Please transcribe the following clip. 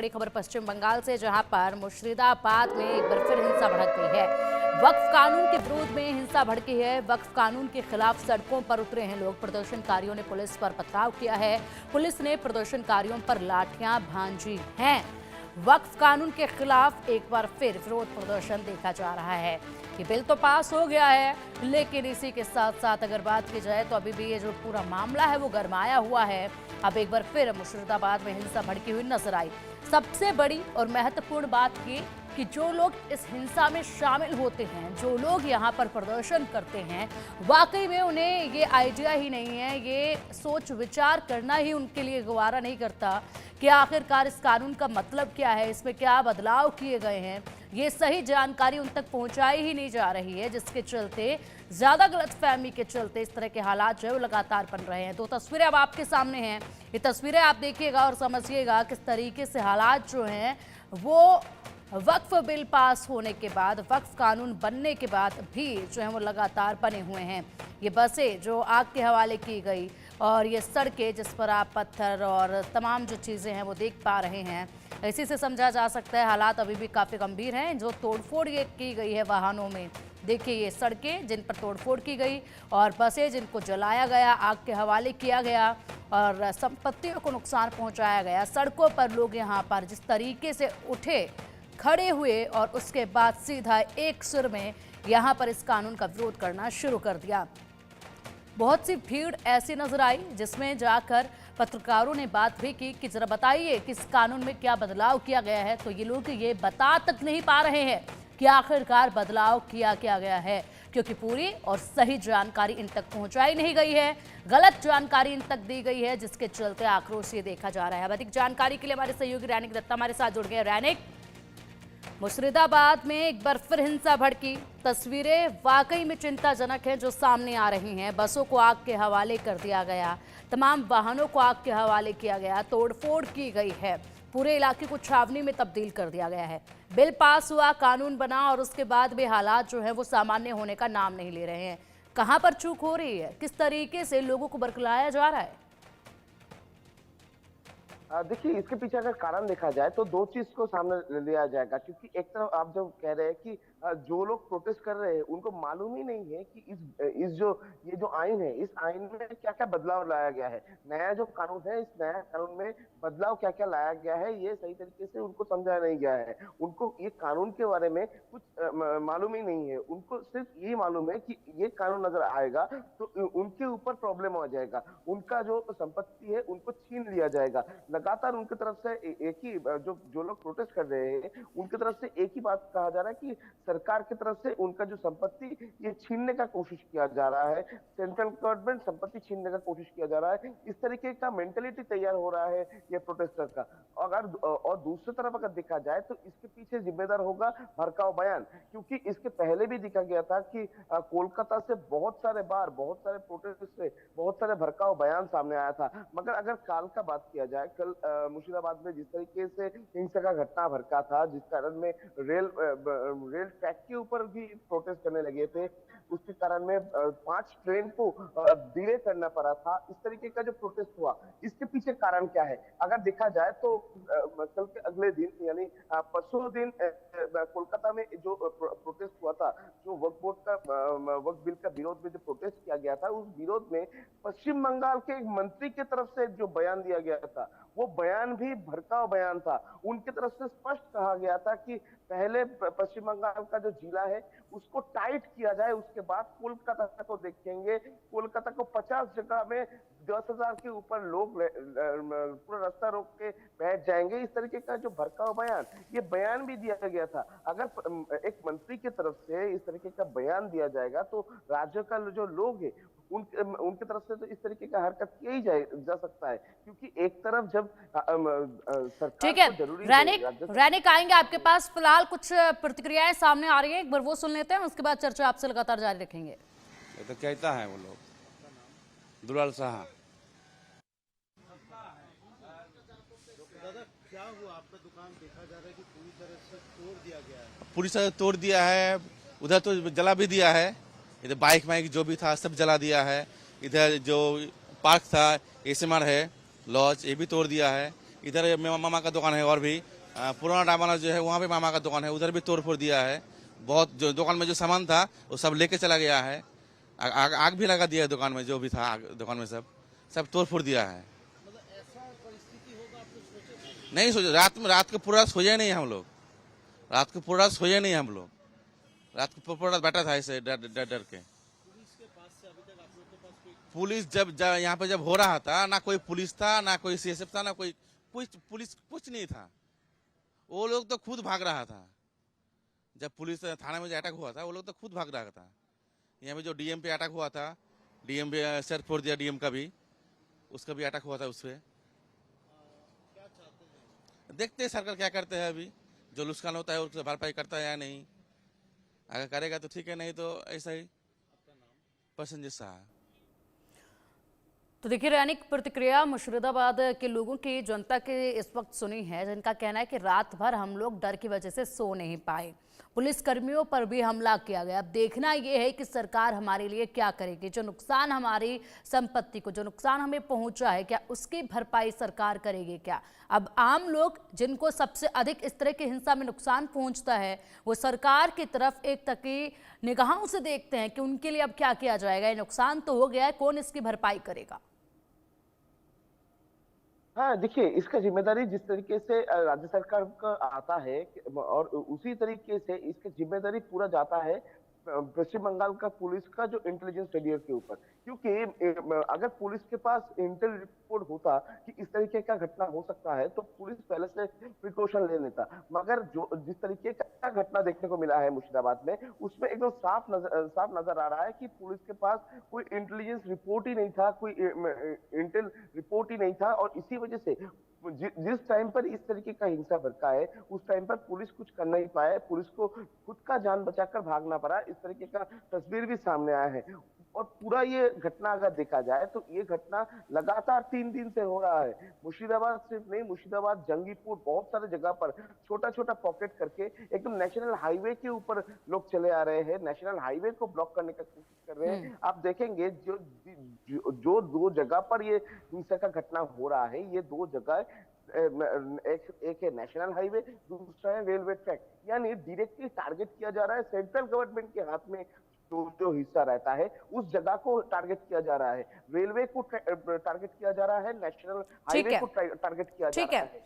बड़ी खबर पश्चिम बंगाल से, जहां पर मुर्शिदाबाद में एक बार फिर हिंसा भड़क गई है। वक्फ कानून के विरोध में हिंसा भड़की है। वक्फ कानून के खिलाफ सड़कों पर उतरे हैं लोग। प्रदर्शनकारियों ने पुलिस पर पथराव किया है। पुलिस ने प्रदर्शनकारियों पर लाठियां भांजी हैं। वक्फ कानून के खिलाफ एक बार फिर विरोध प्रदर्शन देखा जा रहा है। ये बिल तो पास हो गया है, लेकिन इसी के साथ साथ अगर बात की जाए तो अभी भी ये जो पूरा मामला है वो गरमाया हुआ है। अब एक बार फिर मुर्शिदाबाद में हिंसा भड़की हुई नजर आई। सबसे बड़ी और महत्वपूर्ण बात ये कि जो लोग इस हिंसा में शामिल होते हैं, जो लोग यहाँ पर प्रदर्शन करते हैं, वाकई में उन्हें ये आइडिया ही नहीं है, ये सोच विचार करना ही उनके लिए गवारा नहीं करता कि आखिरकार इस कानून का मतलब क्या है, इसमें क्या बदलाव किए गए हैं। ये सही जानकारी उन तक पहुंचाई ही नहीं जा रही है, जिसके चलते ज्यादा गलतफहमी के चलते इस तरह के हालात जो है वो लगातार बन रहे हैं। दो तस्वीरें अब आपके सामने हैं, ये तस्वीरें आप देखिएगा और समझिएगा किस तरीके से हालात जो हैं वो वक्फ बिल पास होने के बाद, वक्फ कानून बनने के बाद भी जो है वो लगातार बने हुए हैं। ये बसें जो आग के हवाले की गई और ये सड़कें जिस पर आप पत्थर और तमाम जो चीज़ें हैं वो देख पा रहे हैं, इसी से समझा जा सकता है हालात अभी भी काफ़ी गंभीर हैं। जो तोड़फोड़ ये की गई है वाहनों में, देखिए ये सड़कें जिन पर तोड़फोड़ की गई और बसें जिनको जलाया गया, आग के हवाले किया गया और संपत्तियों को नुकसान पहुंचाया गया। सड़कों पर लोग यहाँ पर जिस तरीके से उठे, खड़े हुए और उसके बाद सीधा एक सुर में यहाँ पर इस कानून का विरोध करना शुरू कर दिया। बहुत सी भीड़ ऐसी नजर आई जिसमें जाकर पत्रकारों ने बात भी की कि जरा बताइए कि इस कानून में क्या बदलाव किया गया है। तो ये लोग ये बता तक नहीं पा रहे हैं कि आखिरकार बदलाव किया क्या गया है, क्योंकि पूरी और सही जानकारी इन तक पहुंचाई नहीं गई है। गलत जानकारी इन तक दी गई है, जिसके चलते आक्रोश ये देखा जा रहा है। अधिक जानकारी के लिए हमारे सहयोगी रैनिक दत्ता हमारे साथ जुड़ गए। रैनिक, मुर्शिदाबाद में एक बार फिर हिंसा भड़की। तस्वीरें वाकई में चिंताजनक हैं जो सामने आ रही हैं। बसों को आग के हवाले कर दिया गया, तमाम वाहनों को आग के हवाले किया गया, तोड़फोड़ की गई है, पूरे इलाके को छावनी में तब्दील कर दिया गया है। बिल पास हुआ, कानून बना और उसके बाद भी हालात जो है वो सामान्य होने का नाम नहीं ले रहे हैं। कहां पर चूक हो रही है, किस तरीके से लोगों को बरगलाया जा रहा है? देखिए, इसके पीछे अगर कारण देखा जाए तो दो चीज को सामने लिया जाएगा, क्योंकि एक तरफ आप जो कह रहे हैं कि जो लोग प्रोटेस्ट कर रहे हैं उनको मालूम ही नहीं है कि इस जो ये जो आइन है, इस आइन में क्या क्या बदलाव लाया गया है। नया जो कानून है, इस नया कानून में बदलाव क्या क्या लाया गया है, ये सही तरीके से उनको समझाया नहीं गया है। उनको ये कानून के बारे में कुछ मालूम ही नहीं है। उनको सिर्फ ये मालूम है कि ये कानून अगर आएगा तो उनके ऊपर प्रॉब्लम आ जाएगा, उनका जो संपत्ति है उनको छीन लिया जाएगा। लगातार उनकी तरफ से एक ही जो लोग प्रोटेस्ट कर रहे हैं उनकी तरफ से एक ही बात कहा जा रहा है कि सरकार की तरफ से उनका जो संपत्ति ये छीनने का कोशिश किया जा रहा है, सेंट्रल गवर्नमेंट संपत्ति छीनने का कोशिश किया जा रहा है। इस तरीके का मेंटेलिटी तैयार हो रहा है ये प्रोटेस्टर का। और दूसरी तरफ अगर देखा जाए तो इसके पीछे जिम्मेदार होगा भड़काऊ बयान, क्योंकि इसके पहले भी देखा गया था कि कोलकाता से बहुत सारे प्रोटेस्ट से बहुत सारे भड़काऊ बयान सामने आया था। मगर अगर काल का बात किया जाए, कल मुर्शिदाबाद में जिस तरीके से हिंसा का घटना भड़का था, जिस कारण में रेल ट्रैक के ऊपर भी प्रोटेस्ट करने लगे थे, उसके कारण में 5 ट्रेन को डिले करना पड़ा था। इस तरीके का जो प्रोटेस्ट हुआ, इसके पीछे कारण क्या है अगर देखा जाए तो कल के अगले दिन यानी परसों दिन कोलकाता में जो प्रोटेस्ट हुआ था, जो वक्फ बिल का विरोध में जो प्रोटेस्ट किया गया था, उस विरोध में पश्चिम बंगाल के एक मंत्री की तरफ से जो बयान दिया गया था, वो बयान भी भड़काऊ बयान था। उनकी तरफ से स्पष्ट कहा गया था कि पहले पश्चिम बंगाल का जो जिला है उसको टाइट किया जाए, उसके बाद कोलकाता को देखेंगे। कोलकाता को 50 जगह में 10,000 के ऊपर लोग पूरा रास्ता रोक के बैठ जाएंगे। इस तरीके का जो भड़काऊ बयान, ये बयान भी दिया गया था। अगर एक मंत्री की तरफ से इस तरीके का बयान दिया जाएगा तो राज्य का जो लोग है उनकी तरफ से तो इस तरीके का हरकत किया ही जा सकता है, क्योंकि एक तरफ जब सरकार ठीक है, जरूरी रैनिक आएंगे आपके पास। फिलहाल कुछ प्रतिक्रियाएं सामने आ रही हैं, एक बार वो सुन लेते हैं, उसके बाद चर्चा आपसे लगातार जारी रखेंगे। ये तो कहता है वो लोग दुलाल साहा। क्या हुआ आपका दुकान? देखा जा रहा है कि पूरी तरह से तोड़ दिया गया है। पूरी तरह तोड़ दिया है, उधर तो जला भी दिया है, इधर बाइक वाइक जो भी था सब जला दिया है। इधर जो पार्क था, एसएमआर है लॉज, ये भी तोड़ दिया है। इधर मामा का दुकान है, और भी पुराना डामाना जो है वहाँ पे मामा का दुकान है, उधर भी तोड़ फोड़ दिया है। बहुत जो दुकान में जो सामान था वो सब लेके चला गया है। आग भी लगा दिया है दुकान में, जो भी था दुकान में सब तोड़ फोड़ दिया है। मतलब ऐसा परिस्थिति होगा आपने सोचे थे? नहीं सोचे, रात को पूरा सोए नहीं हम लोग, रात को पूरा सोए नहीं हम लोग, रात को पूरा बैठा था ऐसे डर डर डर के। पुलिस के पास से अभी तक आप लोग के पास कोई पुलिस जब यहाँ पे जब हो रहा था, ना कोई पुलिस था, ना कोई सीएसएफ था, ना कोई पुलिस कुछ नहीं था। वो लोग तो खुद भाग रहा था। जब पुलिस थाने में जो अटैक हुआ था, वो लोग तो खुद भाग रहा था। यहाँ पे जो डीएम पे अटैक हुआ था, डीएम पे सर फोड़ दिया, डीएम का भी, उसका भी अटैक हुआ था उस पर। क्या चाहते हैं? देखते हैं सरकार क्या करते हैं। अभी जो नुकसान होता है उससे भरपाई करता है या नहीं, अगर करेगा तो ठीक है, नहीं तो ऐसा ही। आपका नाम? प्रसन्नजीत शाह। तो देखिए, दैनिक प्रतिक्रिया मुर्शिदाबाद के लोगों की, जनता के इस वक्त सुनी है, जिनका कहना है कि रात भर हम लोग डर की वजह से सो नहीं पाए, पुलिस कर्मियों पर भी हमला किया गया। अब देखना यह है कि सरकार हमारे लिए क्या करेगी। जो नुकसान हमारी संपत्ति को, जो नुकसान हमें पहुंचा है, क्या उसकी भरपाई सरकार करेगी क्या? अब आम लोग, जिनको सबसे अधिक इस तरह की हिंसा में नुकसान पहुंचता है, वो सरकार की तरफ एक तकी निगाहों से देखते हैं कि उनके लिए अब क्या किया जाएगा। ये नुकसान तो हो गया है, कौन इसकी भरपाई करेगा? हाँ, देखिए, इसका जिम्मेदारी जिस तरीके से राज्य सरकार का आता है और उसी तरीके से इसका जिम्मेदारी पूरा जाता है पश्चिम बंगाल का पुलिस का जो इंटेलिजेंस फेलियर के ऊपर। क्योंकि अगर पुलिस के पास इंटेल रिपोर्ट होता कि इस तरीके का घटना हो सकता है, तो पुलिस पहले से प्रिकॉशन ले लेता। मगर जो जिस तरीके का घटना देखने को मिला है मुर्शिदाबाद में, उसमें एकदम साफ नजर आ रहा है कि पुलिस के पास कोई इंटेलिजेंस रिपोर्ट ही नहीं था, कोई इंटेल रिपोर्ट ही नहीं था। और इसी वजह से जिस टाइम पर इस तरीके का हिंसा भड़का है, उस टाइम पर पुलिस कुछ कर नहीं पाए, पुलिस को खुद का जान बचाकर भागना पड़ा। इस तरीके का तस्वीर भी सामने आया है। और पूरा ये घटना अगर देखा जाए तो ये घटना लगातार 3 दिन से हो रहा है। मुर्शिदाबाद सिर्फ नहीं, मुर्शिदाबाद, जंगीपुर, बहुत सारे जगह पर छोटा छोटा पॉकेट करके एकदम नेशनल हाईवे के ऊपर लोग चले आ रहे हैं, नेशनल हाईवे को ब्लॉक करने का कोशिश कर रहे हैं। आप देखेंगे जो दो जगह पर ये हिंसा का घटना हो रहा है, ये दो जगह एक है नेशनल हाईवे, दूसरा है रेलवे ट्रैक। यानी डायरेक्टली टारगेट किया जा रहा है सेंट्रल गवर्नमेंट के हाथ में जो हिस्सा रहता है, उस जगह को टारगेट किया जा रहा है, रेलवे को टारगेट किया जा रहा है, नेशनल हाईवे को टारगेट किया जा रहा है।